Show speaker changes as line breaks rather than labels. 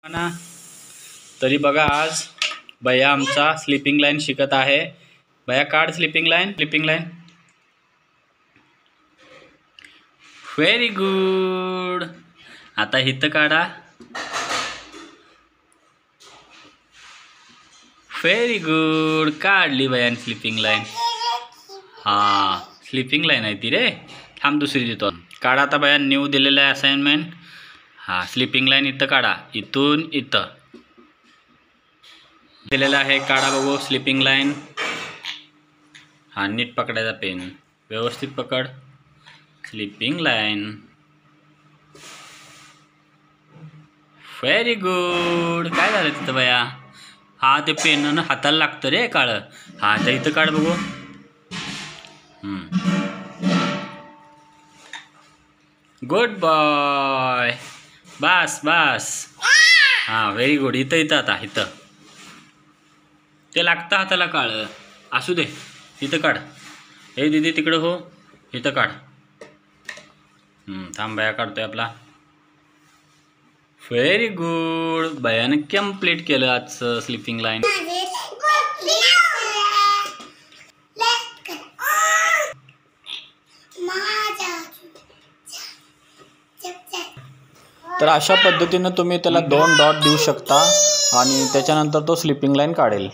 ना तरी बघा आज भैया आमचा स्लीपिंग लाईन शिकत आहे। भैया काढ स्लीपिंग लाईन। Very good. आता इथं काढा। व्हेरी गुड, काढली भैयाने स्लीपिंग लाईन। हा स्लीपिंग लाईन आहे ती रे। थांब दुसरी देतो। काढा आता भैया न्यू दिलेला आहे असाइनमेंट। हा स्लीपिंग लाईन इथं काढा, इथून इथं दिलेला आहे। काढा बघू स्लीपिंग लाईन। हा नीट पकडायचा पेन, व्यवस्थित पकड। Sleeping line. Very good. काय झालं तिथं भैया? हा ते पेन हाताला लागतं रे काळं। हा तर इथं काढ बघू। Good boy. बस बस। हा व्हेरी गुड। इथं आता इथं ते लागतं हाताला काळं, असू दे। इथं काढ। हे दीदी तिकडं हो, इथं काढ। थांब भैया काढतोय आपला। Very good. भैयाने कंप्लीट केलं आजचं स्लीपिंग लाईन।
तर अशा पद्धतीने तुम्ही त्याला 2 डॉट देऊ शकता आणि त्याच्यानंतर तो स्लीपिंग लाईन काढेल।